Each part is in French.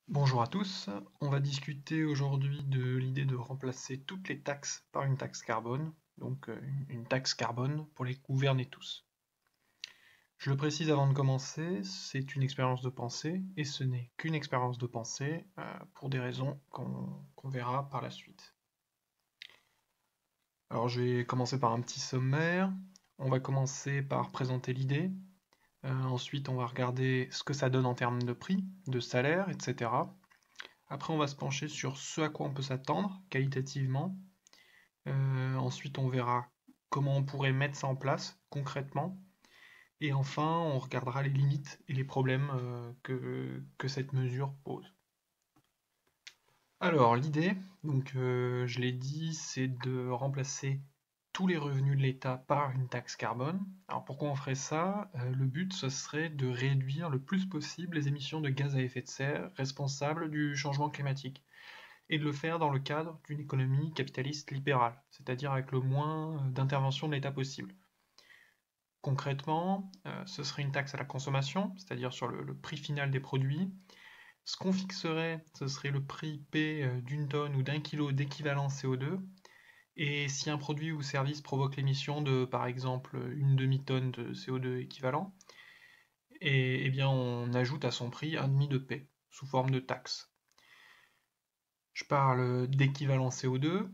Bonjour à tous, on va discuter aujourd'hui de l'idée de remplacer toutes les taxes par une taxe carbone, donc une taxe carbone pour les gouverner tous. Je le précise avant de commencer, c'est une expérience de pensée et ce n'est qu'une expérience de pensée pour des raisons qu'on verra par la suite. Alors je vais commencer par un petit sommaire, on va commencer par présenter l'idée, ensuite on va regarder ce que ça donne en termes de prix, de salaire, etc. Après, on va se pencher sur ce à quoi on peut s'attendre qualitativement. Ensuite, on verra comment on pourrait mettre ça en place concrètement. Et enfin, on regardera les limites et les problèmes que cette mesure pose. Alors, l'idée, donc je l'ai dit, c'est de remplacer tous les revenus de l'État par une taxe carbone. Alors pourquoi on ferait ça? Le but, ce serait de réduire le plus possible les émissions de gaz à effet de serre responsables du changement climatique, et de le faire dans le cadre d'une économie capitaliste libérale, c'est-à-dire avec le moins d'intervention de l'État possible. Concrètement, ce serait une taxe à la consommation, c'est-à-dire sur le prix final des produits. Ce qu'on fixerait, ce serait le prix P d'une tonne ou d'un kilo d'équivalent CO2. Et si un produit ou service provoque l'émission de, par exemple, une demi-tonne de CO2 équivalent, et, eh bien on ajoute à son prix un demi de P, sous forme de taxe. Je parle d'équivalent CO2.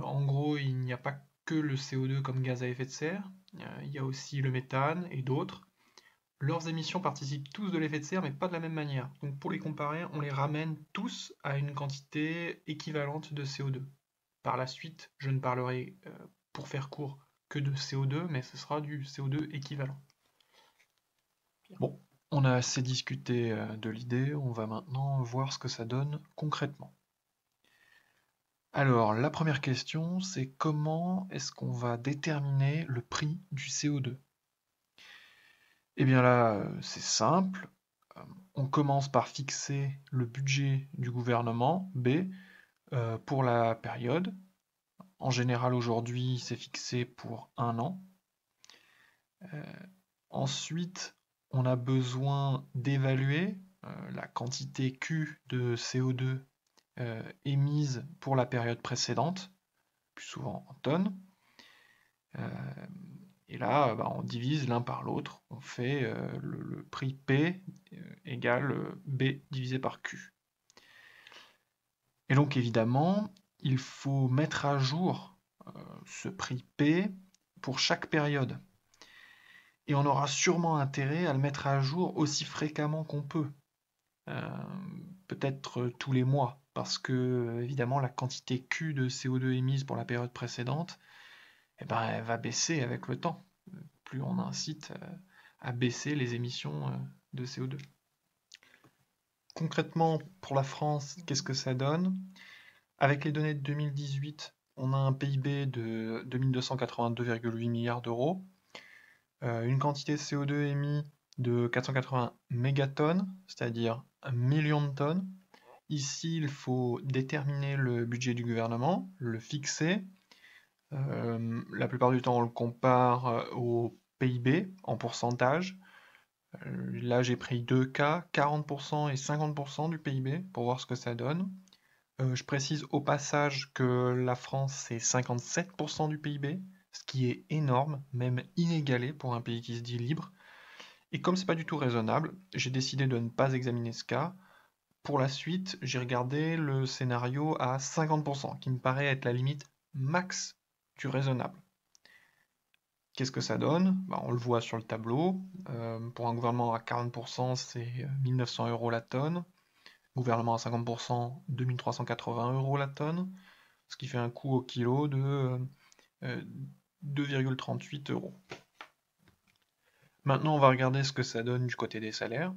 En gros, il n'y a pas que le CO2 comme gaz à effet de serre, il y a aussi le méthane et d'autres. Leurs émissions participent tous de l'effet de serre, mais pas de la même manière. Donc pour les comparer, on les ramène tous à une quantité équivalente de CO2. Par la suite, je ne parlerai, pour faire court, que de CO2, mais ce sera du CO2 équivalent. Bon, on a assez discuté de l'idée, on va maintenant voir ce que ça donne concrètement. Alors, la première question, c'est comment est-ce qu'on va déterminer le prix du CO2? Eh bien là, c'est simple. Euh, On commence par fixer le budget du gouvernement, B, pour la période. En général, aujourd'hui, c'est fixé pour un an. Ensuite, on a besoin d'évaluer la quantité Q de CO2 émise pour la période précédente, plus souvent en tonnes. Euh, et là, bah, on divise l'un par l'autre. On fait le prix P égale B divisé par Q. Et donc évidemment, il faut mettre à jour ce prix P pour chaque période. Et on aura sûrement intérêt à le mettre à jour aussi fréquemment qu'on peut. Euh, Peut-être tous les mois, parce que évidemment la quantité Q de CO2 émise pour la période précédente, eh ben, elle va baisser avec le temps. Plus on incite à baisser les émissions de CO2. Concrètement, pour la France, qu'est-ce que ça donne? Avec les données de 2018, on a un PIB de 2282,8 milliards d'euros, une quantité de CO2 émis de 480 mégatonnes, c'est-à-dire 1 million de tonnes. Ici, il faut déterminer le budget du gouvernement, le fixer. La plupart du temps, on le compare au PIB en pourcentage. Là, j'ai pris deux cas, 40% et 50% du PIB, pour voir ce que ça donne. Je précise au passage que la France, c'est 57% du PIB, ce qui est énorme, même inégalé pour un pays qui se dit libre. Et comme c'est pas du tout raisonnable, j'ai décidé de ne pas examiner ce cas. Pour la suite, j'ai regardé le scénario à 50%, qui me paraît être la limite max du raisonnable. Qu'est-ce que ça donne? Bah, on le voit sur le tableau. Pour un gouvernement à 40%, c'est 1900 euros la tonne. Gouvernement à 50%, 2380 euros la tonne. Ce qui fait un coût au kilo de 2,38 euros. Maintenant, on va regarder ce que ça donne du côté des salaires.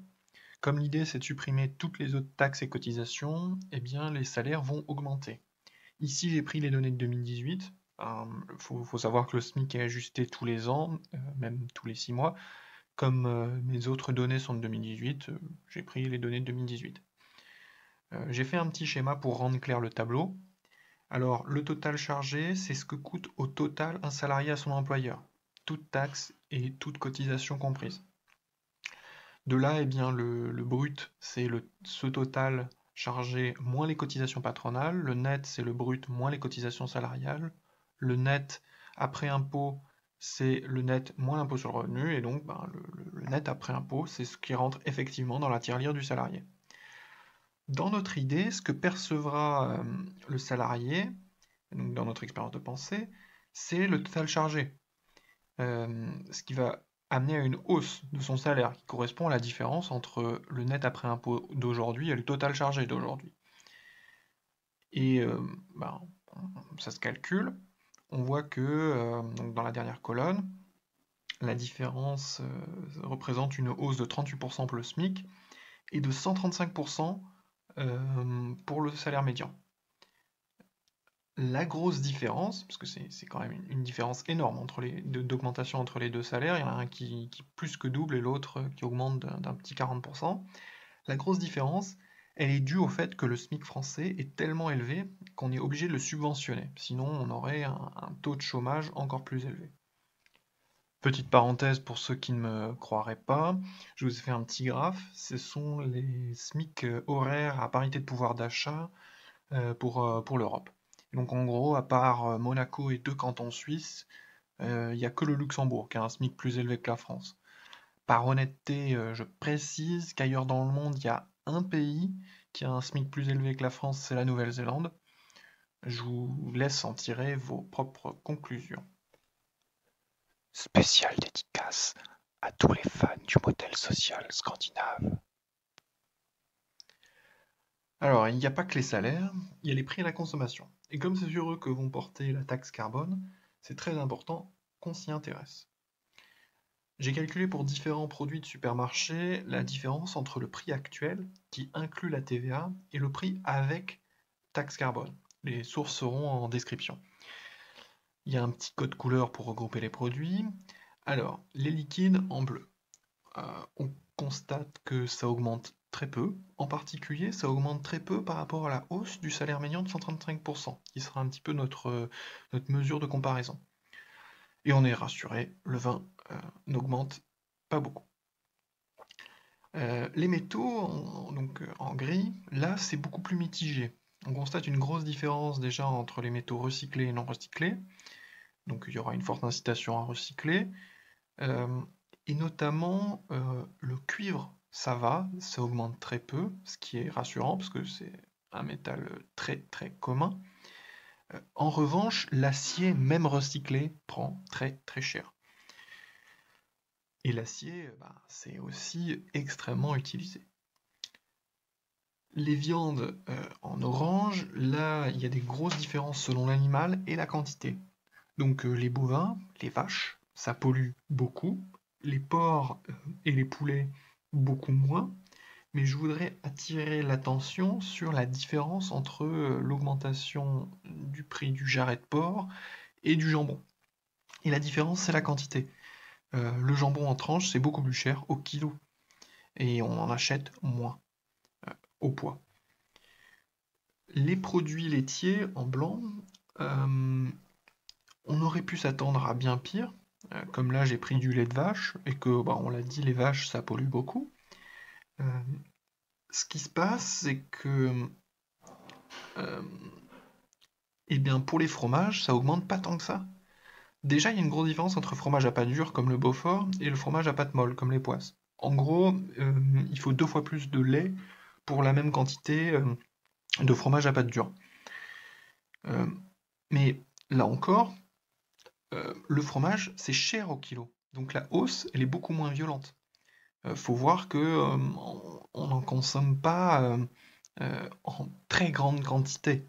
Comme l'idée c'est de supprimer toutes les autres taxes et cotisations, eh bien les salaires vont augmenter. Ici, j'ai pris les données de 2018. Il faut savoir que le SMIC est ajusté tous les ans, même tous les 6 mois. Comme mes autres données sont de 2018, j'ai pris les données de 2018. J'ai fait un petit schéma pour rendre clair le tableau. Alors, le total chargé, c'est ce que coûte au total un salarié à son employeur, toute taxe et toute cotisation comprise. De là, eh bien, le brut, c'est ce total chargé moins les cotisations patronales. Le net, c'est le brut moins les cotisations salariales. Le net après impôt, c'est le net moins l'impôt sur le revenu. Et donc, le net après impôt, c'est ce qui rentre effectivement dans la tirelire du salarié. Dans notre idée, ce que percevra le salarié, donc dans notre expérience de pensée, c'est le total chargé. Ce qui va amener à une hausse de son salaire, qui correspond à la différence entre le net après impôt d'aujourd'hui et le total chargé d'aujourd'hui. Et ça se calcule. On voit que donc dans la dernière colonne, la différence représente une hausse de 38% pour le SMIC et de 135% pour le salaire médian. La grosse différence, parce que c'est quand même une différence énorme d'augmentation entre les deux salaires, il y en a un qui plus que double et l'autre qui augmente d'un petit 40%. La grosse différence, elle est due au fait que le SMIC français est tellement élevé qu'on est obligé de le subventionner, sinon on aurait un taux de chômage encore plus élevé. Petite parenthèse pour ceux qui ne me croiraient pas, je vous ai fait un petit graphe, ce sont les SMIC horaires à parité de pouvoir d'achat pour l'Europe. Donc en gros, à part Monaco et 2 cantons suisses, il n'y a que le Luxembourg qui a un SMIC plus élevé que la France. Par honnêteté, je précise qu'ailleurs dans le monde, il y a un pays qui a un SMIC plus élevé que la France, c'est la Nouvelle-Zélande. Je vous laisse en tirer vos propres conclusions. Spéciale dédicace à tous les fans du modèle social scandinave. Alors, il n'y a pas que les salaires, il y a les prix à la consommation. Et comme c'est sur eux que vont porter la taxe carbone, c'est très important qu'on s'y intéresse. J'ai calculé pour différents produits de supermarché la différence entre le prix actuel, qui inclut la TVA, et le prix avec taxe carbone. Les sources seront en description. Il y a un petit code couleur pour regrouper les produits. Alors, les liquides en bleu. On constate que ça augmente très peu. En particulier, ça augmente très peu par rapport à la hausse du salaire médian de 135%, qui sera un petit peu notre mesure de comparaison. Et on est rassuré, le vin n'augmente pas beaucoup. Les métaux, donc en gris, là c'est beaucoup plus mitigé. On constate une grosse différence déjà entre les métaux recyclés et non recyclés. Donc il y aura une forte incitation à recycler. Et notamment le cuivre, ça augmente très peu, ce qui est rassurant parce que c'est un métal très très commun. En revanche, l'acier, même recyclé, prend très très cher. Et l'acier, c'est aussi extrêmement utilisé. Les viandes en orange, là, il y a des grosses différences selon l'animal et la quantité. Donc les bovins, les vaches, ça pollue beaucoup. Les porcs et les poulets, beaucoup moins. Mais je voudrais attirer l'attention sur la différence entre l'augmentation du prix du jarret de porc et du jambon. Et la différence, c'est la quantité. Le jambon en tranche, c'est beaucoup plus cher au kilo. Et on en achète moins au poids. Les produits laitiers en blanc, on aurait pu s'attendre à bien pire. Comme là, j'ai pris du lait de vache, et que, on l'a dit, les vaches, ça pollue beaucoup. Ce qui se passe, c'est que pour les fromages, ça augmente pas tant que ça. Déjà, il y a une grosse différence entre fromage à pâte dure, comme le Beaufort, et le fromage à pâte molle, comme les Poisses. En gros, il faut 2 fois plus de lait pour la même quantité de fromage à pâte dure. Mais là encore, le fromage, c'est cher au kilo. Donc la hausse, elle est beaucoup moins violente. Faut voir que on n'en consomme pas en très grande quantité.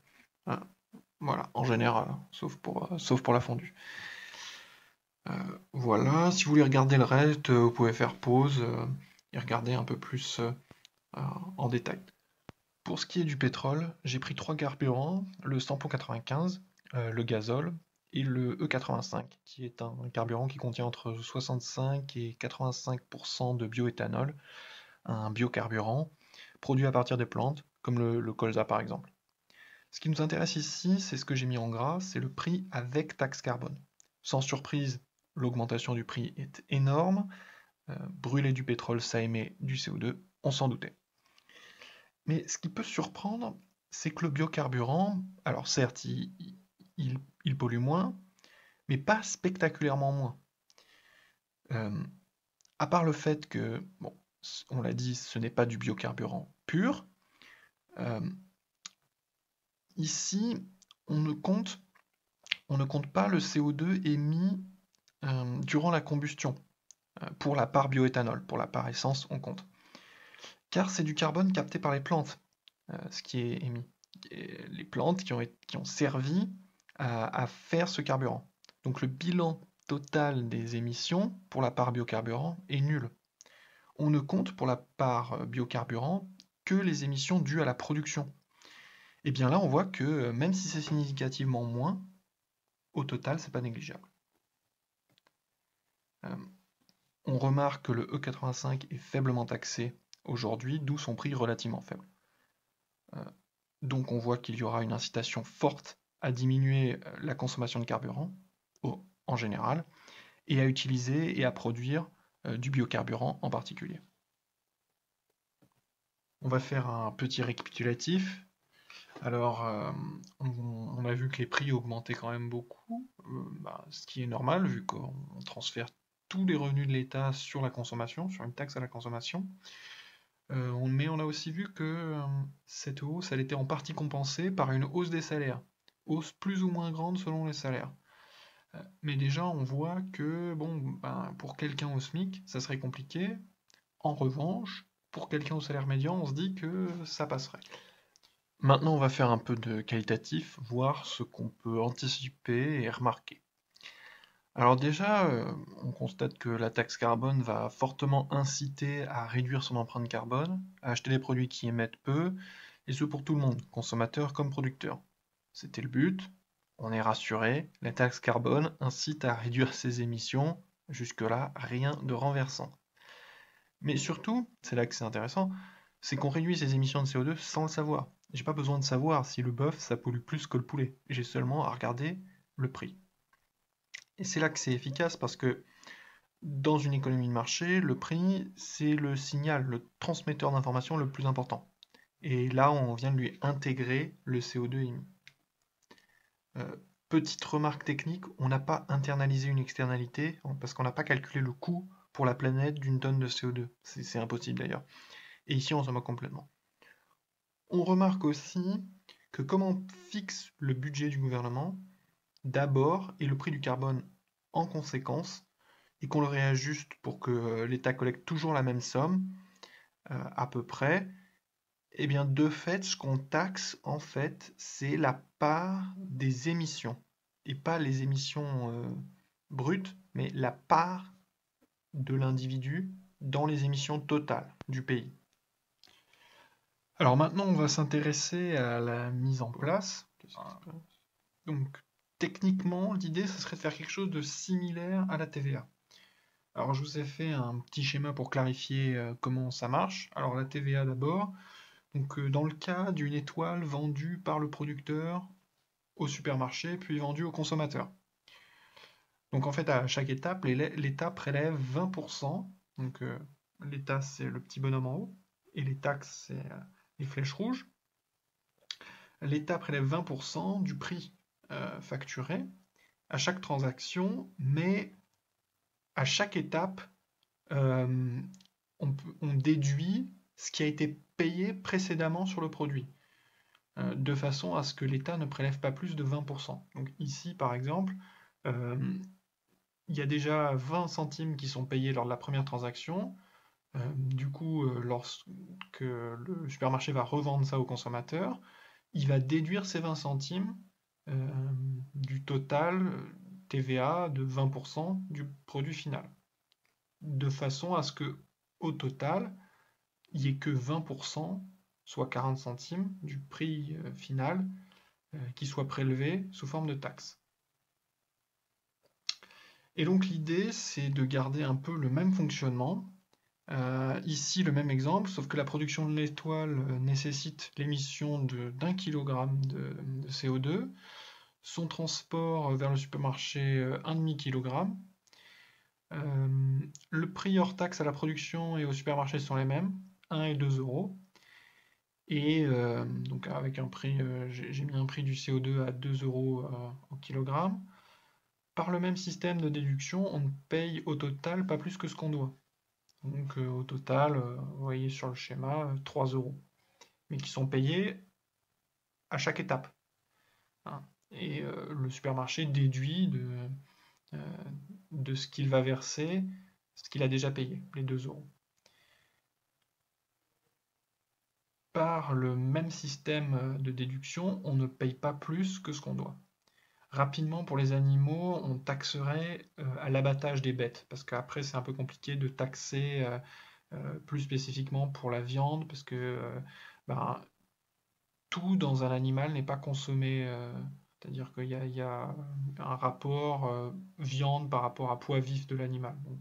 Voilà, en général, sauf pour la fondue. Voilà, si vous voulez regarder le reste, vous pouvez faire pause et regarder un peu plus en détail. Pour ce qui est du pétrole, j'ai pris 3 carburants, le Sampo 95, le gazole et le E85, qui est un carburant qui contient entre 65 et 85% de bioéthanol, un biocarburant produit à partir des plantes, comme le colza par exemple. Ce qui nous intéresse ici, c'est ce que j'ai mis en gras, c'est le prix avec taxe carbone. Sans surprise, l'augmentation du prix est énorme. Brûler du pétrole, ça émet du CO2, on s'en doutait. Mais ce qui peut surprendre, c'est que le biocarburant, alors certes, il pollue moins, mais pas spectaculairement moins. Euh, à part le fait que, bon, on l'a dit, ce n'est pas du biocarburant pur, euh, ici, on ne compte, on ne compte pas le CO2 émis durant la combustion. Pour la part bioéthanol, pour la part essence, on compte. Car c'est du carbone capté par les plantes, ce qui est émis. Et les plantes qui ont servi à faire ce carburant. Donc le bilan total des émissions pour la part biocarburant est nul. On ne compte pour la part biocarburant que les émissions dues à la production. Et bien là, on voit que même si c'est significativement moins, au total, c'est pas négligeable. Euh, on remarque que le E85 est faiblement taxé aujourd'hui, d'où son prix relativement faible. Donc on voit qu'il y aura une incitation forte à diminuer la consommation de carburant, en général, et à utiliser et à produire du biocarburant en particulier. On va faire un petit récapitulatif. Alors, on a vu que les prix augmentaient quand même beaucoup, ce qui est normal vu qu'on transfère tous les revenus de l'État sur la consommation, sur une taxe à la consommation. Mais on a aussi vu que cette hausse, elle était en partie compensée par une hausse des salaires, hausse plus ou moins grande selon les salaires. Mais déjà, on voit que pour quelqu'un au SMIC, ça serait compliqué. En revanche, pour quelqu'un au salaire médian, on se dit que ça passerait. Maintenant, on va faire un peu de qualitatif, voir ce qu'on peut anticiper et remarquer. Alors déjà, on constate que la taxe carbone va fortement inciter à réduire son empreinte carbone, à acheter des produits qui émettent peu, et ce pour tout le monde, consommateur comme producteur. C'était le but, on est rassuré, la taxe carbone incite à réduire ses émissions, jusque-là, rien de renversant. Mais surtout, c'est là que c'est intéressant, c'est qu'on réduit ses émissions de CO2 sans le savoir. J'ai pas besoin de savoir si le bœuf ça pollue plus que le poulet, j'ai seulement à regarder le prix. Et c'est là que c'est efficace parce que dans une économie de marché, le prix, c'est le signal, le transmetteur d'information le plus important. Et là, on vient de lui intégrer le CO2 émis. Petite remarque technique, on n'a pas internalisé une externalité parce qu'on n'a pas calculé le coût pour la planète d'une tonne de CO2. C'est impossible d'ailleurs. Et ici, on s'en moque complètement. On remarque aussi que comme on fixe le budget du gouvernement, d'abord, et le prix du carbone en conséquence, et qu'on le réajuste pour que l'État collecte toujours la même somme, à peu près, et bien de fait, ce qu'on taxe, en fait, c'est la part des émissions, et pas les émissions brutes, mais la part de l'individu dans les émissions totales du pays. Alors maintenant, on va s'intéresser à la mise en place. Donc, techniquement, l'idée, ce serait de faire quelque chose de similaire à la TVA. Alors, je vous ai fait un petit schéma pour clarifier comment ça marche. Alors, la TVA d'abord. Donc, dans le cas d'une étoile vendue par le producteur au supermarché, puis vendue au consommateur. Donc, en fait, à chaque étape, l'État prélève 20%. Donc, l'État, c'est le petit bonhomme en haut. Et les taxes, c'est les flèches rouges. L'État prélève 20% du prix facturé à chaque transaction, mais à chaque étape, on déduit ce qui a été payé précédemment sur le produit, de façon à ce que l'État ne prélève pas plus de 20%. Donc ici, par exemple, il y a déjà 20 centimes qui sont payés lors de la première transaction. Du coup, lorsque le supermarché va revendre ça au consommateur, il va déduire ces 20 centimes du total TVA de 20% du produit final. De façon à ce que, au total, il n'y ait que 20%, soit 40 centimes, du prix final qui soit prélevé sous forme de taxe. Et donc l'idée, c'est de garder un peu le même fonctionnement. Ici, le même exemple, sauf que la production de l'étoile nécessite l'émission d'1 kg de CO2, son transport vers le supermarché 1,5 kg. Le prix hors taxe à la production et au supermarché sont les mêmes, 1 et 2 euros. Et donc avec un prix, j'ai mis un prix du CO2 à 2 euros au kilogramme. Par le même système de déduction, on ne paye au total pas plus que ce qu'on doit. Donc au total, vous voyez sur le schéma, 3 euros. Mais qui sont payés à chaque étape, hein. Et le supermarché déduit euh, de ce qu'il va verser, ce qu'il a déjà payé, les 2 euros. Par le même système de déduction, on ne paye pas plus que ce qu'on doit. Rapidement, pour les animaux, on taxerait à l'abattage des bêtes, parce qu'après c'est un peu compliqué de taxer plus spécifiquement pour la viande, parce que ben, tout dans un animal n'est pas consommé, c'est-à-dire qu'il y a un rapport viande par rapport à poids vif de l'animal. Donc,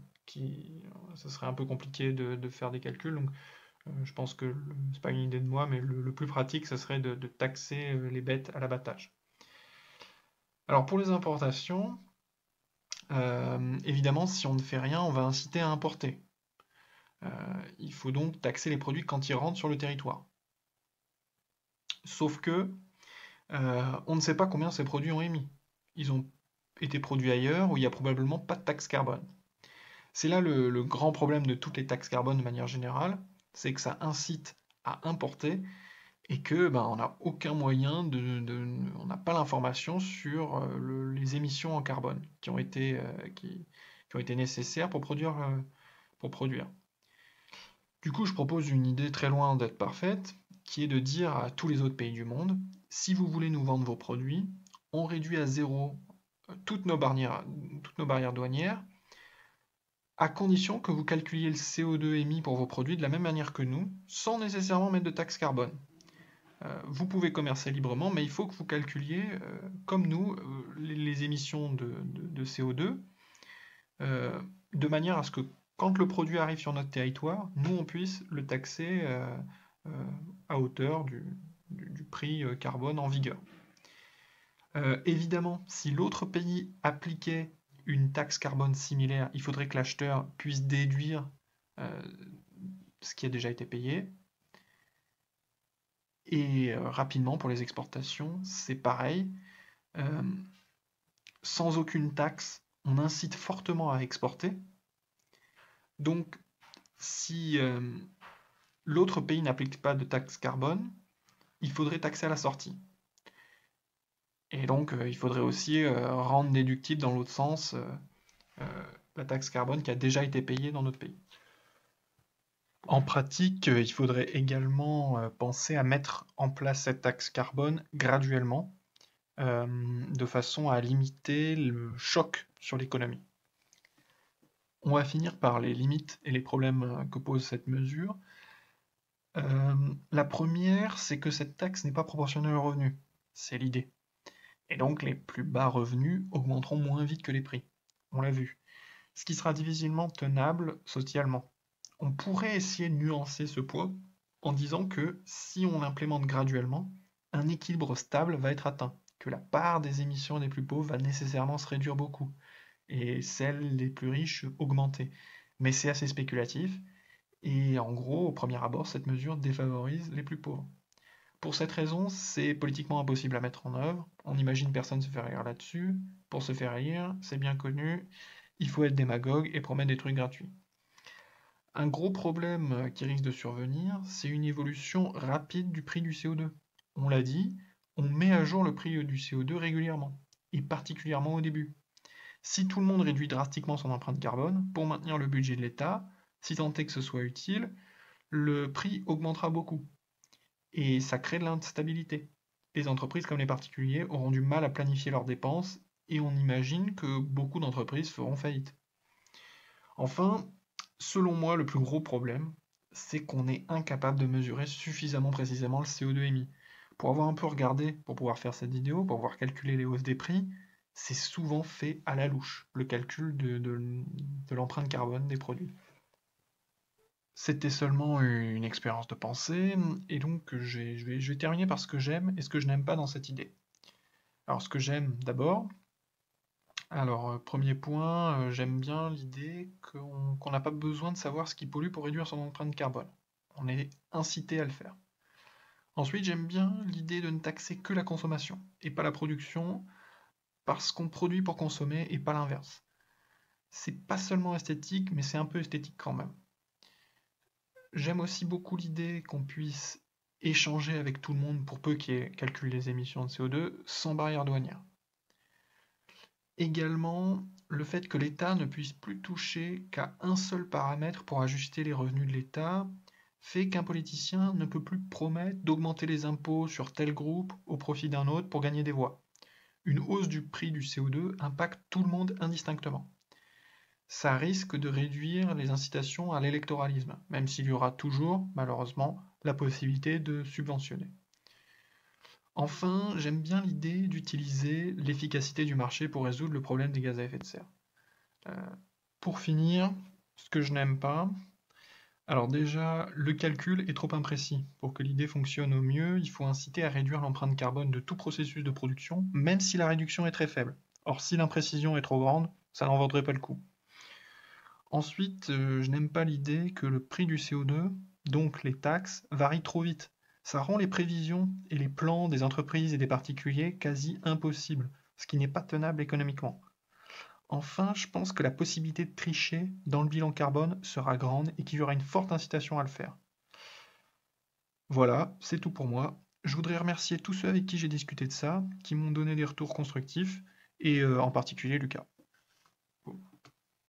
ça serait un peu compliqué de faire des calculs. Donc, je pense que c'est pas une idée de moi, mais le plus pratique, ce serait de taxer les bêtes à l'abattage. Alors pour les importations, évidemment, si on ne fait rien, on va inciter à importer. Il faut donc taxer les produits quand ils rentrent sur le territoire. Sauf que on ne sait pas combien ces produits ont émis. Ils ont été produits ailleurs où il n'y a probablement pas de taxe carbone. C'est là le grand problème de toutes les taxes carbone de manière générale, c'est que ça incite à importer et que on n'a aucun moyen on n'a pas l'information sur les émissions en carbone qui ont été nécessaires pour produire, Du coup, je propose une idée très loin d'être parfaite, qui est de dire à tous les autres pays du monde, si vous voulez nous vendre vos produits, on réduit à zéro toutes nos barrières douanières, à condition que vous calculiez le CO2 émis pour vos produits de la même manière que nous, sans nécessairement mettre de taxe carbone. Vous pouvez commercer librement, mais il faut que vous calculiez, comme nous, les émissions de CO2, de manière à ce que quand le produit arrive sur notre territoire, nous, on puisse le taxer à hauteur du prix carbone en vigueur. Évidemment, si l'autre pays appliquait une taxe carbone similaire, il faudrait que l'acheteur puisse déduire euh, ce qui a déjà été payé. Et rapidement, pour les exportations, c'est pareil. Euh, Sans aucune taxe, on incite fortement à exporter. Donc, si l'autre pays n'applique pas de taxe carbone, il faudrait taxer à la sortie. Et donc, il faudrait aussi rendre déductible dans l'autre sens la taxe carbone qui a déjà été payée dans notre pays. En pratique, il faudrait également penser à mettre en place cette taxe carbone graduellement, de façon à limiter le choc sur l'économie. On va finir par les limites et les problèmes que pose cette mesure. La première, c'est que cette taxe n'est pas proportionnelle aux revenus. C'est l'idée. Et donc les plus bas revenus augmenteront moins vite que les prix. On l'a vu. Ce qui sera difficilement tenable socialement. On pourrait essayer de nuancer ce poids en disant que si on l'implémente graduellement, un équilibre stable va être atteint, que la part des émissions des plus pauvres va nécessairement se réduire beaucoup, et celle des plus riches augmenter. Mais c'est assez spéculatif, et en gros, au premier abord, cette mesure défavorise les plus pauvres. Pour cette raison, c'est politiquement impossible à mettre en œuvre. On imagine personne se faire rire là-dessus. Pour se faire rire, c'est bien connu, il faut être démagogue et promettre des trucs gratuits. Un gros problème qui risque de survenir, c'est une évolution rapide du prix du CO2. On l'a dit, on met à jour le prix du CO2 régulièrement, et particulièrement au début. Si tout le monde réduit drastiquement son empreinte carbone, pour maintenir le budget de l'État, si tant est que ce soit utile, le prix augmentera beaucoup. Et ça crée de l'instabilité. Les entreprises comme les particuliers auront du mal à planifier leurs dépenses et on imagine que beaucoup d'entreprises feront faillite. Enfin, selon moi, le plus gros problème, c'est qu'on est incapable de mesurer suffisamment précisément le CO2 émis. Pour avoir un peu regardé, pour pouvoir faire cette vidéo, pour pouvoir calculer les hausses des prix, c'est souvent fait à la louche, le calcul de l'empreinte carbone des produits. C'était seulement une expérience de pensée, et donc je vais terminer par ce que j'aime et ce que je n'aime pas dans cette idée. Alors ce que j'aime d'abord, premier point, j'aime bien l'idée qu'on n'a pas besoin de savoir ce qui pollue pour réduire son empreinte carbone. On est incité à le faire. Ensuite, j'aime bien l'idée de ne taxer que la consommation et pas la production, parce qu'on produit pour consommer et pas l'inverse. C'est pas seulement esthétique, mais c'est un peu esthétique quand même. J'aime aussi beaucoup l'idée qu'on puisse échanger avec tout le monde pour peu qu'il calcule les émissions de CO2 sans barrière douanière. Également, le fait que l'État ne puisse plus toucher qu'à un seul paramètre pour ajuster les revenus de l'État fait qu'un politicien ne peut plus promettre d'augmenter les impôts sur tel groupe au profit d'un autre pour gagner des voix. Une hausse du prix du CO2 impacte tout le monde indistinctement. Ça risque de réduire les incitations à l'électoralisme, même s'il y aura toujours, malheureusement, la possibilité de subventionner. Enfin, j'aime bien l'idée d'utiliser l'efficacité du marché pour résoudre le problème des gaz à effet de serre. Euh, pour finir, ce que je n'aime pas, alors déjà, le calcul est trop imprécis. Pour que l'idée fonctionne au mieux, il faut inciter à réduire l'empreinte carbone de tout processus de production, même si la réduction est très faible. Or, si l'imprécision est trop grande, ça n'en vaudrait pas le coup. Ensuite, je n'aime pas l'idée que le prix du CO2, donc les taxes, varie trop vite. Ça rend les prévisions et les plans des entreprises et des particuliers quasi impossibles, ce qui n'est pas tenable économiquement. Enfin, je pense que la possibilité de tricher dans le bilan carbone sera grande et qu'il y aura une forte incitation à le faire. Voilà, c'est tout pour moi. Je voudrais remercier tous ceux avec qui j'ai discuté de ça, qui m'ont donné des retours constructifs, et en particulier Lucas.